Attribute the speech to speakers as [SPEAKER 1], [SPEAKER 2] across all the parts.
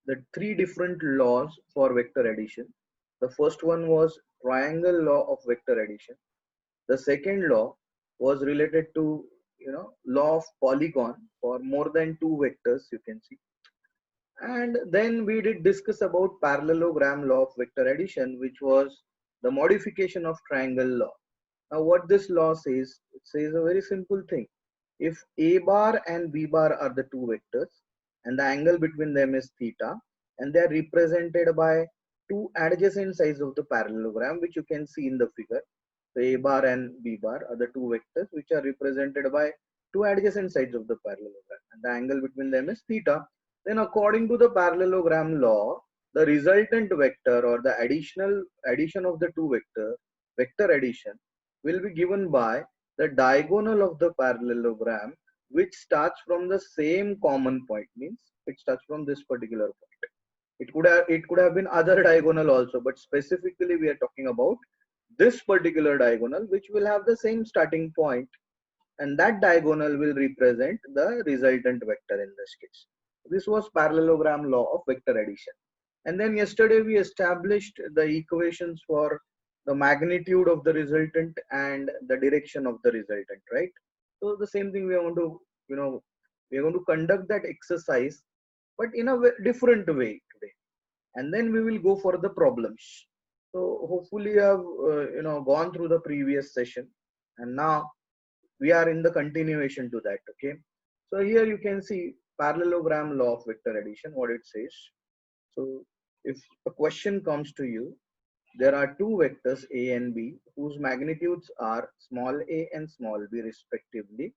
[SPEAKER 1] the three different laws for vector addition. The first one was triangle law of vector addition. The second law was related to law of polygon for more than two vectors, you can see. And then we did discuss about parallelogram law of vector addition, which was the modification of triangle law. Now what this law says, it says a very simple thing. If a bar and b bar are the two vectors and the angle between them is theta, and they are represented by two adjacent sides of the parallelogram, which you can see in the figure. So a bar and b bar are the two vectors which are represented by two adjacent sides of the parallelogram, and the angle between them is theta. Then according to the parallelogram law, the resultant vector or the addition of the two vectors, vector addition, will be given by the diagonal of the parallelogram, which starts from the same common point. Means it starts from this particular point. It could have been other diagonal also, but specifically we are talking about this particular diagonal, which will have the same starting point, and that diagonal will represent the resultant vector in this case. This was parallelogram law of vector addition. And then yesterday we established the equations for the magnitude of the resultant and the direction of the resultant, right? So the same thing we are going to, we are going to conduct that exercise, but in a different way today. And then we will go for the problems. So hopefully you have, gone through the previous session, and now we are in the continuation to that. Okay, so here you can see parallelogram law of vector addition, what it says. So if a question comes to you, there are two vectors a and b whose magnitudes are small a and small b respectively,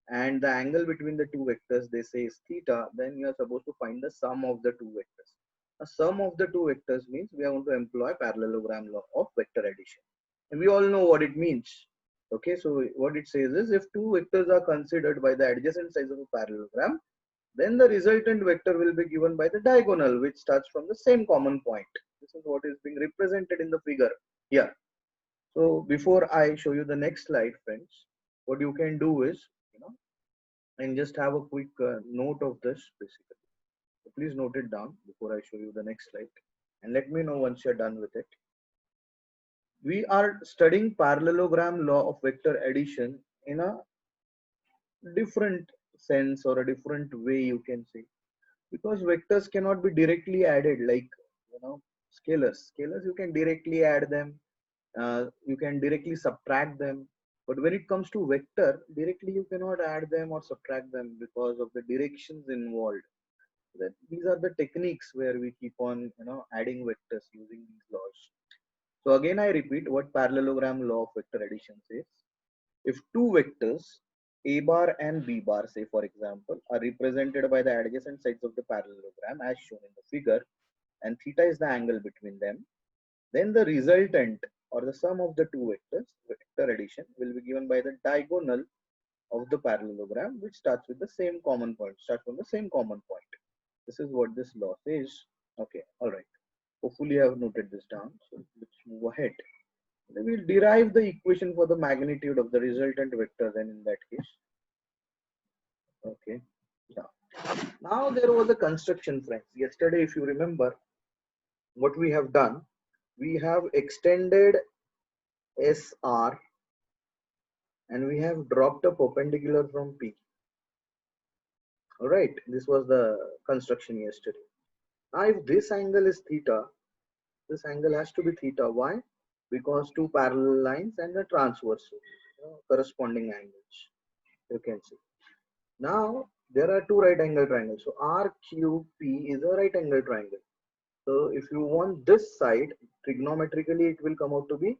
[SPEAKER 1] and the angle between the two vectors they say is theta, then you are supposed to find the sum of the two vectors. A sum of the two vectors means we are going to employ parallelogram law of vector addition, and we all know what it means. Okay, so what it says is, if two vectors are considered by the adjacent sides of a parallelogram, then the resultant vector will be given by the diagonal, which starts from the same common point. This is what is being represented in the figure here. So before I show you the next slide, friends, what you can do is, and just have a quick note of this basically. So please note it down before I show you the next slide, and let me know once you're done with it. We are studying parallelogram law of vector addition in a different sense or a different way, you can say, because vectors cannot be directly added like scalars. You can directly add them, you can directly subtract them, but when it comes to vector, directly you cannot add them or subtract them because of the directions involved. That these are the techniques where we keep on adding vectors using these laws. So again I repeat what parallelogram law of vector addition says. If two vectors a bar and b bar, say for example, are represented by the adjacent sides of the parallelogram as shown in the figure, and theta is the angle between them, then the resultant or the sum of the two vectors, vector addition, will be given by the diagonal of the parallelogram, which starts with the same common point, starts from the same common point. This is what this law says. Okay, all right. Hopefully you have noted this down. So let's move ahead. Then we'll derive the equation for the magnitude of the resultant vector then in that case. Okay. Yeah. Now there was a construction, friends. Yesterday, if you remember, what we have done, we have extended SR and we have dropped a perpendicular from P. All right. This was the construction yesterday. Now, if this angle is theta, this angle has to be theta. Why? Because two parallel lines and the transverse, corresponding angles. You can see. Now there are two right angle triangles. So RQP is a right angle triangle. So if you want this side, trigonometrically it will come out to be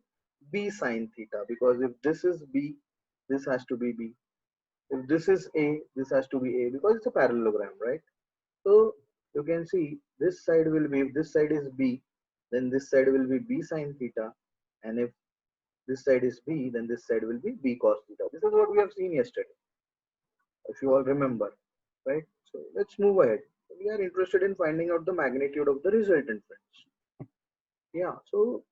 [SPEAKER 1] B sine theta, because if this is B, this has to be B. If this is A, this has to be A, because it's a parallelogram, right? So you can see this side will be, if this side is B, then this side will be B sine theta, and if this side is B, then this side will be B cos theta. This is what we have seen yesterday, if you all remember, right? So let's move ahead. We are interested in finding out the magnitude of the resultant, friends. Yeah, so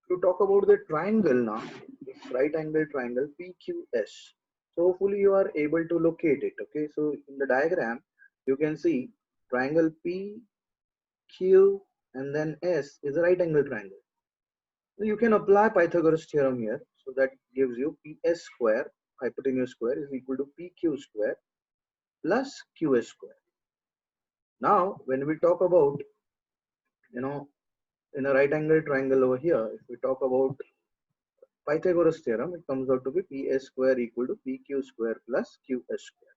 [SPEAKER 1] to talk about the triangle now, this right angle triangle PQS. So hopefully you are able to locate it. Okay, so in the diagram, you can see triangle PQS Q, and then S is a right angle triangle. So you can apply Pythagoras theorem here. So that gives you PS square, hypotenuse square, is equal to PQ square plus QS square. Now, when we talk about, you know, in a right angle triangle over here, if we talk about Pythagoras theorem, it comes out to be PS square equal to PQ square plus QS square.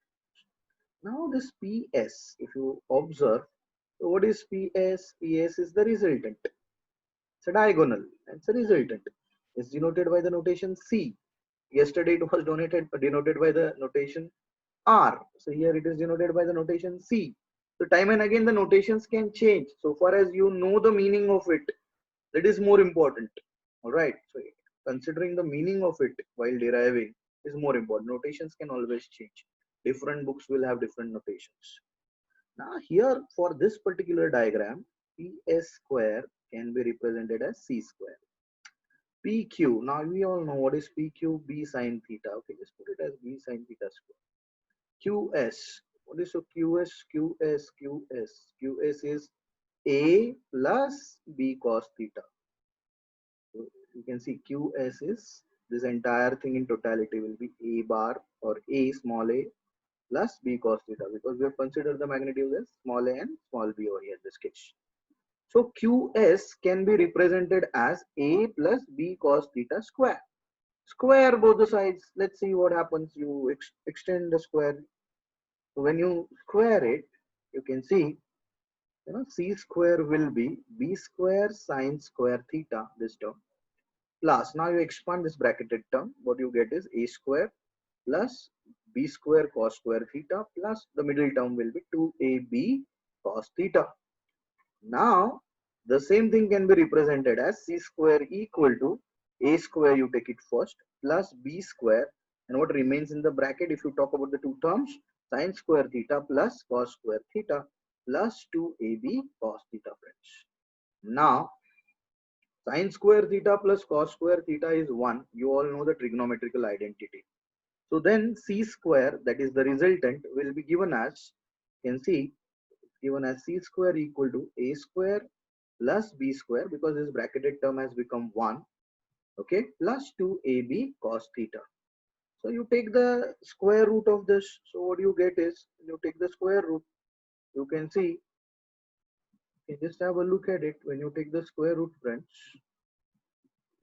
[SPEAKER 1] Now this PS, if you observe, so what is PS? PS is the resultant. It's a diagonal. It's a resultant. It's denoted by the notation C. Yesterday it was denoted by the notation R. So here it is denoted by the notation C. So time and again the notations can change. So far as you know the meaning of it, that is more important. Alright. So considering the meaning of it while deriving is more important. Notations can always change. Different books will have different notations. Now here for this particular diagram, PS square can be represented as C square. PQ, now we all know what is PQ, B sine theta. Okay, just put it as B sine theta square. QS, what is so QS, QS, QS? QS is A plus B cos theta. So you can see QS is this entire thing in totality will be A bar or A small a plus B cos theta, because we have considered the magnitude as small a and small b over here in this case. So QS can be represented as A plus B cos theta square. Square both the sides. Let's see what happens. You extend the square. So when you square it, you can see, C square will be B square sine square theta, this term, plus, now you expand this bracketed term. What you get is A square plus B square cos square theta plus the middle term will be 2AB cos theta. Now, the same thing can be represented as C square equal to A square, you take it first, plus B square, and what remains in the bracket, if you talk about the two terms, sine square theta plus cos square theta plus 2AB cos theta, friends. Now, sine square theta plus cos square theta is 1. You all know the trigonometrical identity. So then C square, that is the resultant, will be given as, you can see, given as C square equal to A square plus B square, because this bracketed term has become 1, okay, plus 2AB cos theta. So you take the square root of this. So what you get is, you take the square root, you can see, you just have a look at it. When you take the square root, friends,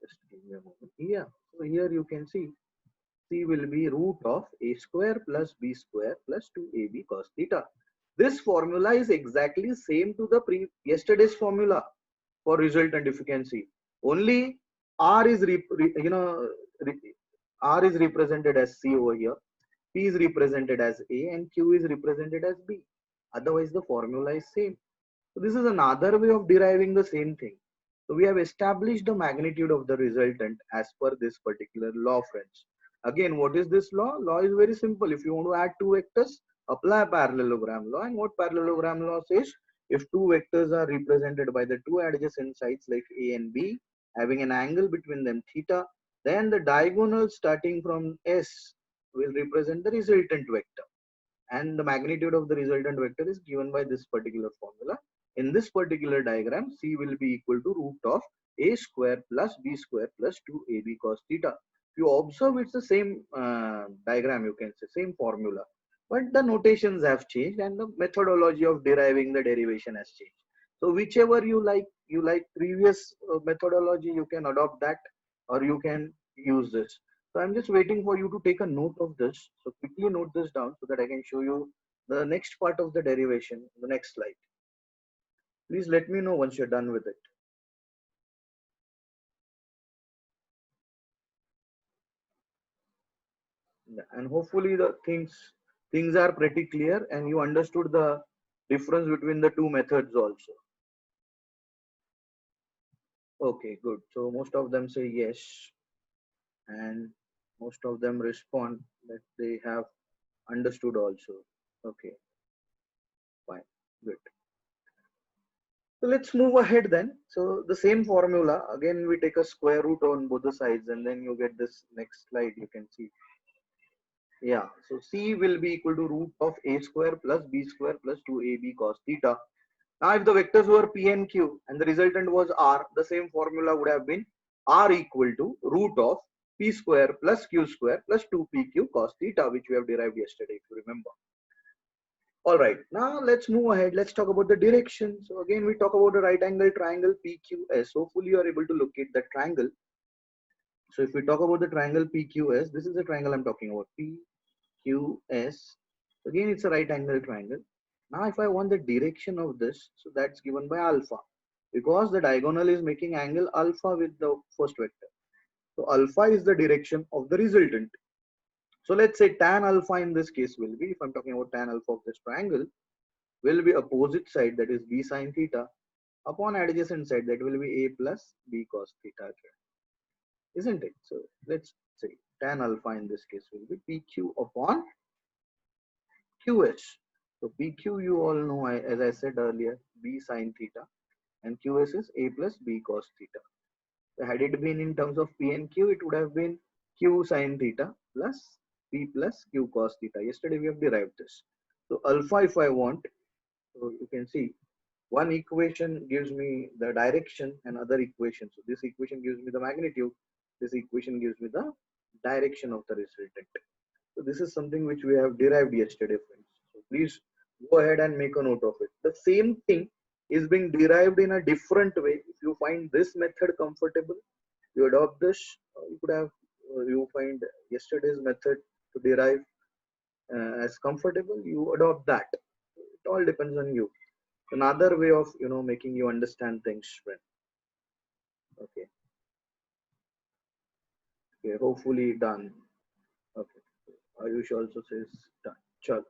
[SPEAKER 1] just give me a moment. Yeah, so here you can see C will be root of A square plus B square plus 2AB cos theta. This formula is exactly same to the yesterday's formula for resultant, if you can see. Only R is R is represented as C over here, P is represented as A, and Q is represented as B. Otherwise the formula is same. So this is another way of deriving the same thing. So we have established the magnitude of the resultant as per this particular law, friends. Again, what is this law? Law is very simple. If you want to add two vectors, apply parallelogram law. And what parallelogram law says? If two vectors are represented by the two adjacent sides like A and B, having an angle between them theta, then the diagonal starting from S will represent the resultant vector. And the magnitude of the resultant vector is given by this particular formula. In this particular diagram, C will be equal to root of A square plus B square plus 2AB cos theta. If you observe, it's the same diagram, you can say, same formula. But the notations have changed and the methodology of deriving the derivation has changed. So whichever you like previous methodology, you can adopt that, or you can use this. So I'm just waiting for you to take a note of this. So quickly note this down so that I can show you the next part of the derivation, the next slide. Please let me know once you're done with it. Yeah, and hopefully the things are pretty clear and you understood the difference between the two methods also. Okay, good. So most of them say yes, and most of them respond that they have understood also. Okay, fine, good. So let's move ahead then. So the same formula, again we take a square root on both the sides and then you get this next slide, you can see. Yeah, so C will be equal to root of A square plus B square plus 2AB cos theta. Now, if the vectors were P and Q and the resultant was R, the same formula would have been R equal to root of P square plus Q square plus 2PQ cos theta, which we have derived yesterday, if you remember. All right, now let's move ahead. Let's talk about the direction. So again, we talk about the right angle triangle PQS. Hopefully, you are able to locate that triangle. So if we talk about the triangle PQS, this is the triangle I'm talking about, PQS. Again, it's a right angle triangle. Now, if I want the direction of this, so that's given by alpha, because the diagonal is making angle alpha with the first vector. So alpha is the direction of the resultant. So let's say tan alpha in this case will be, if I'm talking about tan alpha of this triangle, will be opposite side, that is b sine theta, upon adjacent side, that will be a plus b cos theta, isn't it? So let's say tan alpha in this case will be PQ upon QS. So PQ you all know, as I said earlier, b sine theta, and QS is a plus b cos theta. So had it been in terms of P and Q, it would have been Q sine theta plus P plus Q cos theta. Yesterday we have derived this. So alpha, if I want, so you can see one equation gives me the direction and other equation. So this equation gives me the magnitude. This equation gives me the direction of the resultant. So this is something which we have derived yesterday, friends. So please go ahead and make a note of it. The same thing is being derived in a different way. If you find this method comfortable, you adopt this. You could have you find yesterday's method to derive as comfortable. You adopt that. It all depends on you. Another way of making you understand things, friend. Okay. Okay. Hopefully done. Okay. Ayush also says done. Chal.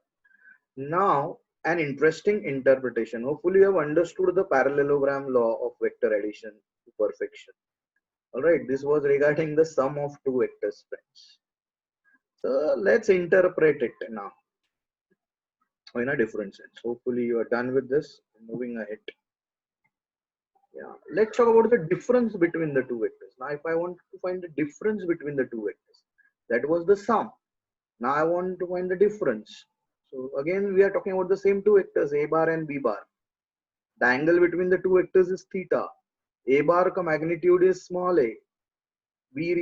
[SPEAKER 1] Now, an interesting interpretation. Hopefully, you have understood the parallelogram law of vector addition to perfection. All right, this was regarding the sum of two vectors, friends. So let's interpret it now in a different sense. Hopefully, you are done with this. Moving ahead. Yeah, let's talk about the difference between the two vectors. Now, if I want to find the difference between the two vectors, that was the sum. Now, I want to find the difference. So again, we are talking about the same two vectors, a bar and b bar. The angle between the two vectors is theta. A bar ka magnitude is small a.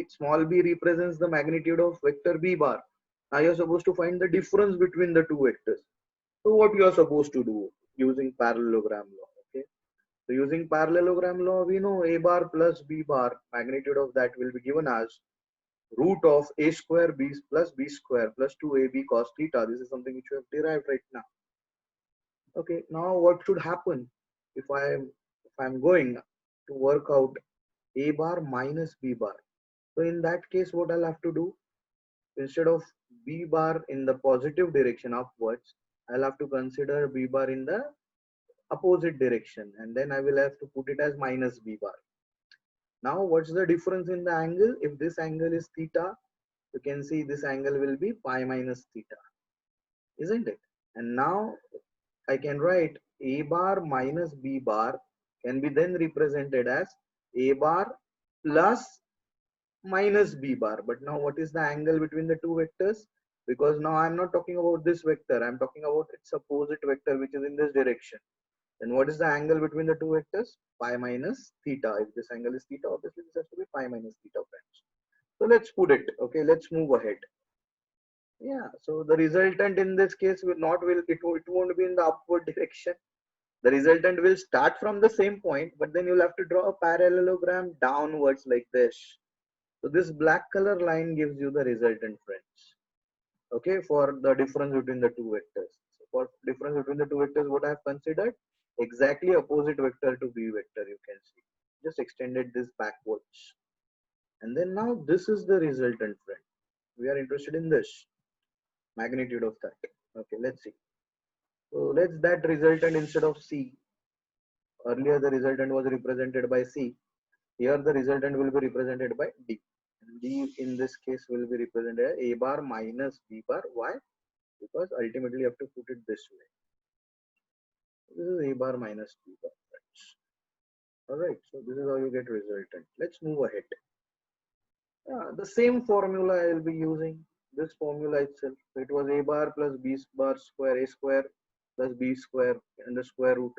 [SPEAKER 1] Small b represents the magnitude of vector b bar. Now you're supposed to find the difference between the two vectors. So what you are supposed to do using parallelogram law? Okay. So using parallelogram law, we know a bar plus b bar, magnitude of that will be given as root of a square b plus b square plus 2ab cos theta. This is something which we have derived right now. Okay, now what should happen if I'm going to work out a bar minus b bar? So in that case, what I'll have to do, instead of b bar in the positive direction upwards, I'll have to consider b bar in the opposite direction, and then I will have to put it as minus b bar. Now what's the difference in the angle? If this angle is theta, you can see this angle will be pi minus theta, isn't it? And now I can write a bar minus b bar can be then represented as a bar plus minus b bar. But now what is the angle between the two vectors? Because now I'm not talking about this vector, I'm talking about its opposite vector, which is in this direction. Then what is the angle between the two vectors? Pi minus theta. If this angle is theta, obviously this has to be pi minus theta, friends. So let's put it. Okay, let's move ahead. Yeah, so the resultant in this case it won't be in the upward direction. The resultant will start from the same point, but then you'll have to draw a parallelogram downwards like this. So this black color line gives you the resultant, friends. Okay, for the difference between the two vectors. So for difference between the two vectors, what I have considered, exactly opposite vector to b vector, you can see. Just extended this backwards. And then now this is the resultant, friend. We are interested in this magnitude of that. Okay, let's see. So let's that resultant instead of C. Earlier the resultant was represented by C. Here the resultant will be represented by D. And D in this case will be represented as A bar minus B bar. Why? Because ultimately you have to put it this way. This is A bar minus B bar. Alright, so this is how you get resultant. Let's move ahead. The same formula I will be using. This formula itself. So it was A bar plus B bar square, A square plus B square and the square root.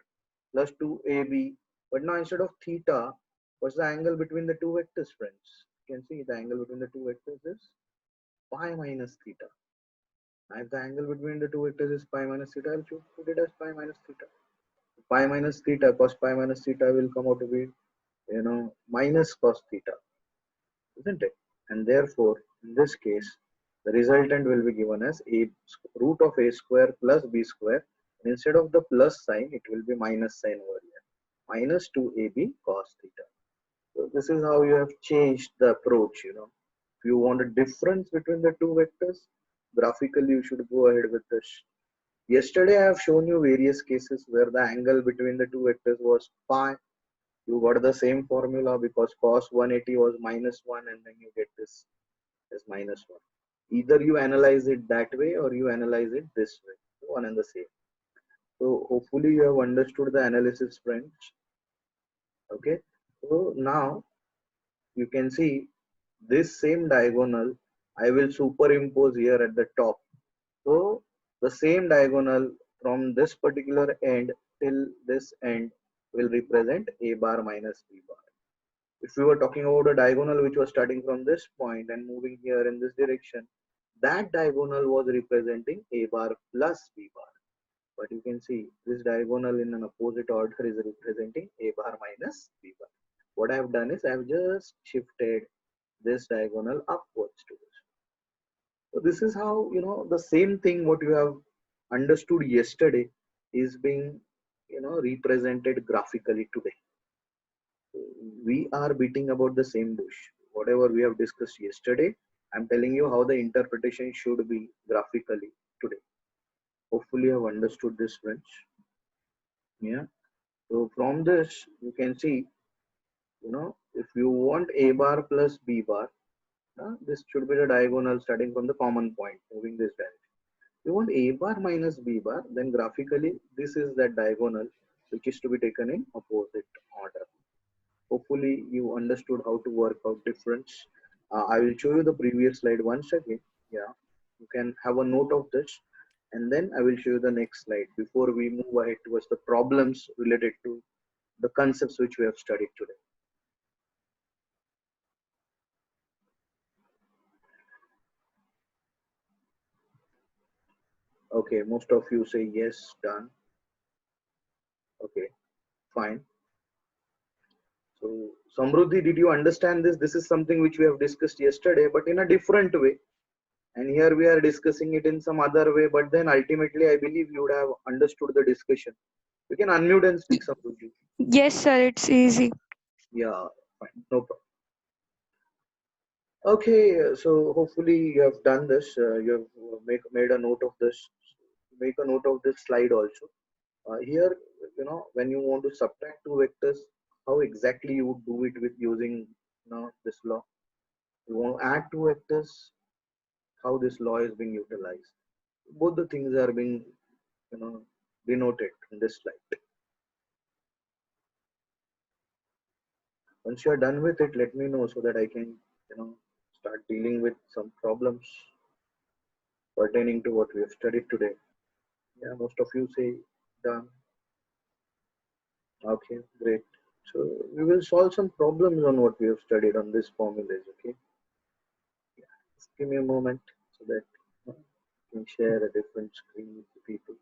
[SPEAKER 1] plus 2ab. But now instead of theta, what's the angle between the two vectors, friends? You can see the angle between the two vectors is pi minus theta. Now if the angle between the two vectors is pi minus theta, I'll put it as pi minus theta. Pi minus theta, cos pi minus theta will come out to be, minus cos theta, isn't it? And therefore, in this case, the resultant will be given as a root of a square plus b square. And instead of the plus sign, it will be minus sign over here. Minus 2ab cos theta. So this is how you have changed the approach, If you want a difference between the two vectors, graphically you should go ahead with this. Yesterday I have shown you various cases where the angle between the two vectors was pi. You got the same formula because cos 180 was minus 1 and then you get this as minus 1. Either you analyze it that way or you analyze it this way, one and the same. So hopefully you have understood the analysis, friends. Okay, so now you can see this same diagonal I will superimpose here at the top. So the same diagonal from this particular end till this end will represent a bar minus b bar. If we were talking about a diagonal which was starting from this point and moving here in this direction, that diagonal was representing a bar plus b bar. But you can see this diagonal in an opposite order is representing a bar minus b bar. What I have done is I have just shifted this diagonal upwards to this. So this is how, the same thing what you have understood yesterday is being, represented graphically today. We are beating about the same bush. Whatever we have discussed yesterday, I'm telling you how the interpretation should be graphically today. Hopefully you have understood this, friends. Yeah. So from this, you can see, if you want a bar plus b bar, this should be the diagonal starting from the common point, moving this direction. You want a bar minus b bar, then graphically this is that diagonal which is to be taken in opposite order. Hopefully you understood how to work out difference. I will show you the previous slide once again. Yeah, you can have a note of this, and then I will show you the next slide before we move ahead towards the problems related to the concepts which we have studied today. Okay, most of you say yes, done. Okay, fine. So, Samruddhi, did you understand this? This is something which we have discussed yesterday, but in a different way. And here we are discussing it in some other way, but then ultimately I believe you would have understood the discussion. You can unmute and speak, Samruddhi.
[SPEAKER 2] Yes, sir, it's easy.
[SPEAKER 1] Yeah, fine, no problem. Okay, so hopefully you have done this. You have made a note of this. Make a note of this slide also. Here, when you want to subtract two vectors, how exactly you would do it with using, this law. You want to add two vectors, how this law is being utilized. Both the things are being, denoted in this slide. Once you are done with it, let me know so that I can, start dealing with some problems pertaining to what we have studied today. Yeah, most of you say done. Okay, great. So we will solve some problems on what we have studied on these formulas. Okay, just give me a moment so that I can share a different screen with the people.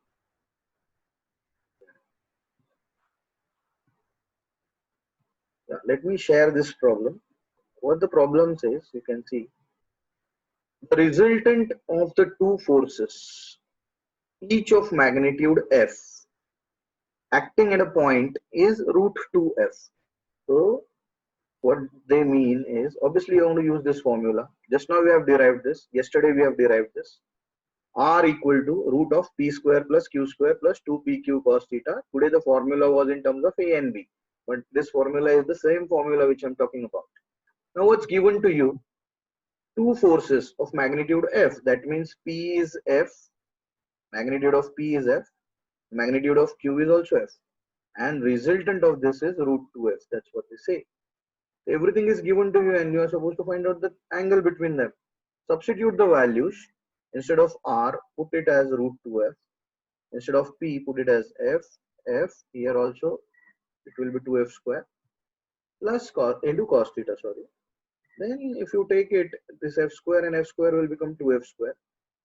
[SPEAKER 1] Yeah, let me share this problem. What the problem says, you can see the resultant of the two forces, each of magnitude f, acting at a point is root 2f. So what they mean is, obviously you want to use this formula. Just now we have derived this. Yesterday we have derived this. R equal to root of p square plus q square plus 2pq cos theta. Today the formula was in terms of a and b. But this formula is the same formula which I'm talking about. Now what's given to you? Two forces of magnitude f. That means p is f. Magnitude of p is f. Magnitude of q is also f. And resultant of this is root 2f. That's what they say. Everything is given to you and you are supposed to find out the angle between them. Substitute the values. Instead of r, put it as root 2f. Instead of p, put it as f. f, here also it will be 2f square plus cos into cos theta, sorry. Then if you take it, this f square and f square will become 2f square.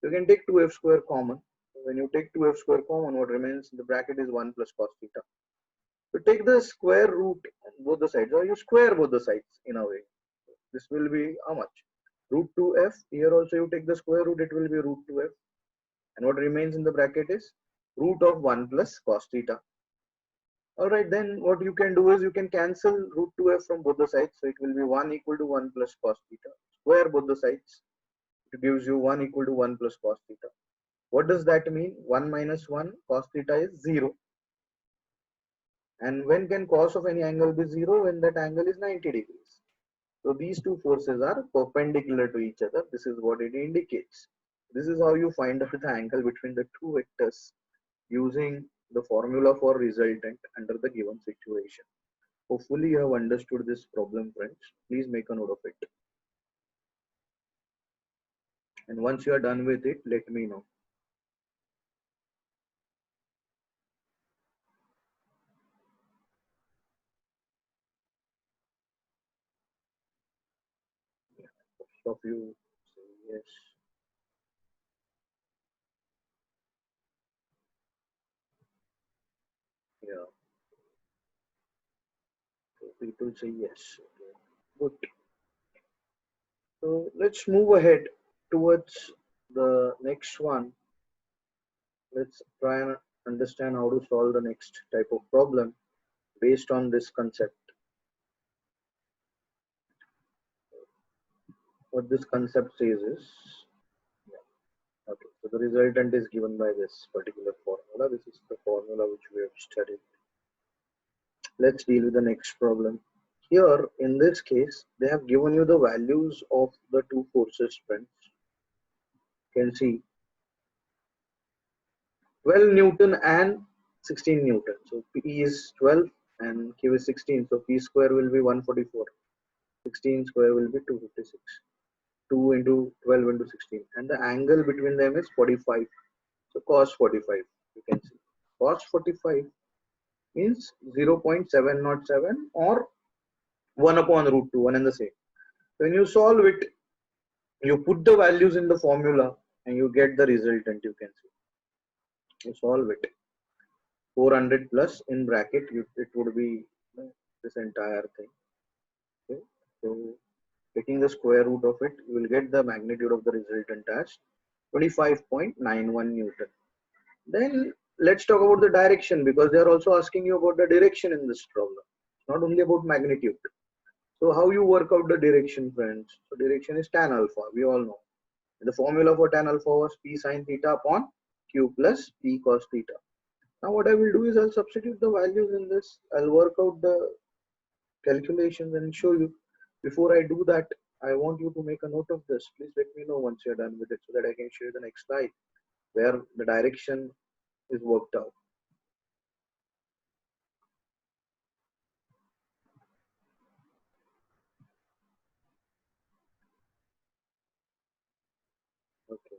[SPEAKER 1] You can take 2f square common. When you take 2f square common, what remains in the bracket is 1 plus cos theta. You take the square root on both the sides, or you square both the sides in a way. This will be how much? Root 2f. Here also you take the square root, it will be root 2f. And what remains in the bracket is root of 1 plus cos theta. Alright, then what you can do is you can cancel root 2f from both the sides. So it will be 1 equal to 1 plus cos theta. Square both the sides. It gives you 1 equal to 1 plus cos theta. What does that mean? 1 minus 1 cos theta is 0. And when can cos of any angle be 0? When that angle is 90 degrees. So these two forces are perpendicular to each other. This is what it indicates. This is how you find out the angle between the two vectors using the formula for resultant under the given situation. Hopefully you have understood this problem, friends. Please make a note of it. And once you are done with it, let me know. Most of you say yes. Yeah. So people say yes. Okay. Good. So let's move ahead towards the next one. Let's try and understand how to solve the next type of problem based on this concept. What this concept says is, okay, so the resultant is given by this particular formula. This is the formula which we have studied. Let's deal with the next problem. Here, in this case, they have given you the values of the two forces, friends. You can see 12 Newton and 16 Newton. So P is 12 and Q is 16. So P square will be 144. 16 square will be 256. 2 into 12 into 16. And the angle between them is 45. So cos 45, you can see. Cos 45 means 0.707 or 1 upon root 2, one and the same. When you solve it, you put the values in the formula and you get the resultant, you can see. You solve it. 400 plus in bracket, it would be this entire thing. Okay. So taking the square root of it, you will get the magnitude of the resultant as 25.91 Newton. Then let's talk about the direction, because they are also asking you about the direction in this problem. It's not only about magnitude. So how you work out the direction, friends? So direction is tan alpha, we all know. And the formula for tan alpha was P sine theta upon Q plus P cos theta. Now what I will do is I'll substitute the values in this. I'll work out the calculations and show you. Before I do that, I want you to make a note of this. Please let me know once you're done with it so that I can share the next slide where the direction is worked out. Okay.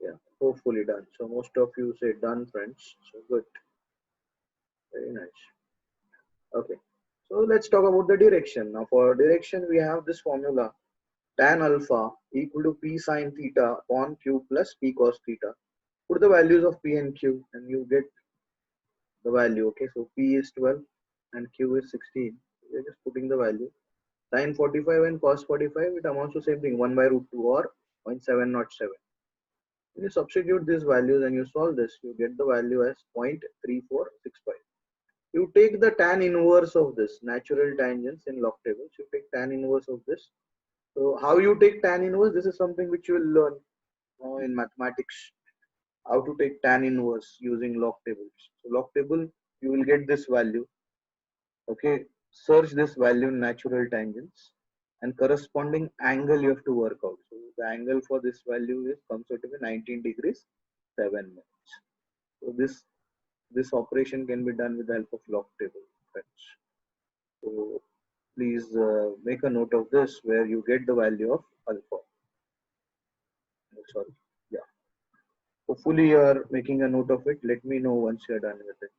[SPEAKER 1] Yeah, hopefully done. So most of you say done, friends. So good. Very nice. Okay. So let's talk about the direction. Now for direction, we have this formula tan alpha equal to P sine theta upon Q plus P cos theta. Put the values of P and Q and you get the value. Okay. So P is 12 and Q is 16. We're just putting the value. Sin 45 and cos 45, it amounts to same thing, 1 by root 2 or 0.707. When you substitute these values and you solve this, you get the value as 0.3465. You take the tan inverse of this, natural tangents in log tables. You take tan inverse of this. So how you take tan inverse? This is something which you will learn in mathematics. How to take tan inverse using log tables. So log table, you will get this value. Okay, search this value in natural tangents and corresponding angle you have to work out. So the angle for this value is comes out to be 19 degrees 7 minutes. So this operation can be done with the help of log table, friends. So please make a note of this where you get the value of alpha. Oh, sorry, yeah. Hopefully you are making a note of it. Let me know once you're done with it.